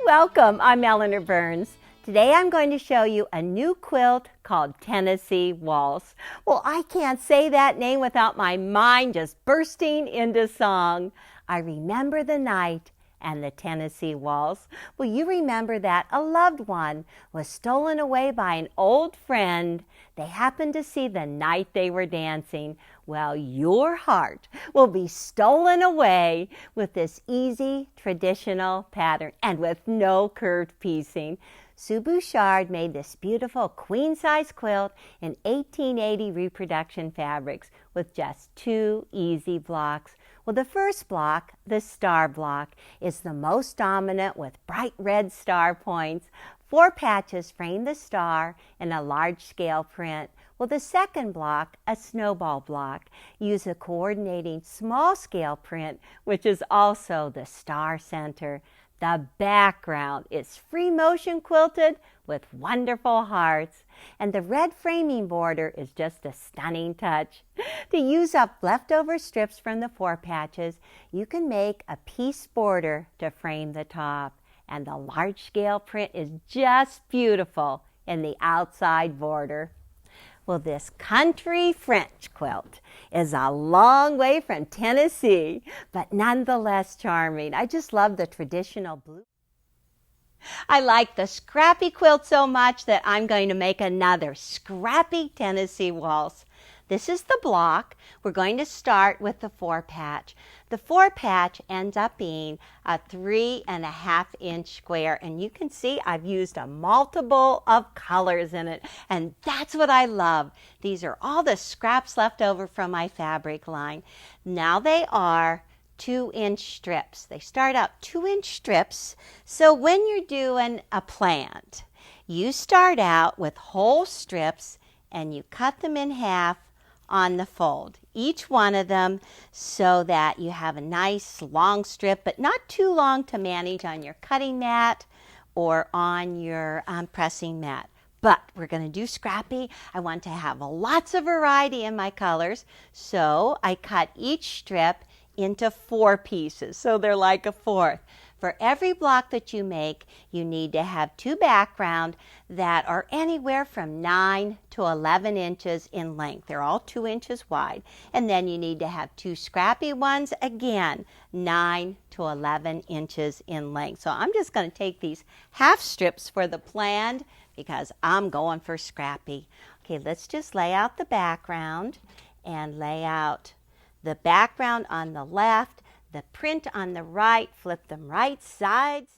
Welcome, I'm Eleanor Burns. Today I'm going to show you a new quilt called Tennessee Waltz. Well, I can't say that name without my mind just bursting into song. I remember the night and the Tennessee Waltz. Well, you remember that a loved one was stolen away by an old friend. They happened to see the night they were dancing. Well, your heart will be stolen away with this easy traditional pattern and with no curved piecing. Sue Bouchard made this beautiful queen-size quilt in 1880 reproduction fabrics with just 2 easy blocks. Well, the first block, the star block, is the most dominant with bright red star points. 4 patches frame the star in a large scale print. Well, the second block, a snowball block, use a coordinating small scale print, which is also the star center. The background is free motion quilted with wonderful hearts, and the red framing border is just a stunning touch. To use up leftover strips from the 4 patches, you can make a piece border to frame the top, and the large scale print is just beautiful in the outside border. Well, this country French quilt is a long way from Tennessee, but nonetheless charming. I just love the traditional blue. I like the scrappy quilt so much that I'm going to make another scrappy Tennessee Waltz. This is the block. We're going to start with the 4 patch. The 4 patch ends up being a 3.5-inch square, and you can see I've used a multiple of colors in it, and that's what I love. These are all the scraps left over from my fabric line. Now they are 2-inch strips. They start out 2-inch strips, so when you're doing a plant, you start out with whole strips and you cut them in half on the fold, each one of them, so that you have a nice long strip, but not too long to manage on your cutting mat or on your pressing mat. But we're going to do scrappy. I want to have lots of variety in my colors, so I cut each strip into 4 pieces, so they're like a fourth. For every block that you make, you need to have 2 background that are anywhere from 9 to 11 inches in length. They're all 2 inches wide. And then you need to have 2 scrappy ones, again, 9 to 11 inches in length. So I'm just going to take these half strips for the planned because I'm going for scrappy. Okay, let's just lay out the background and lay out the background on the left, the print on the right, flip them right sides.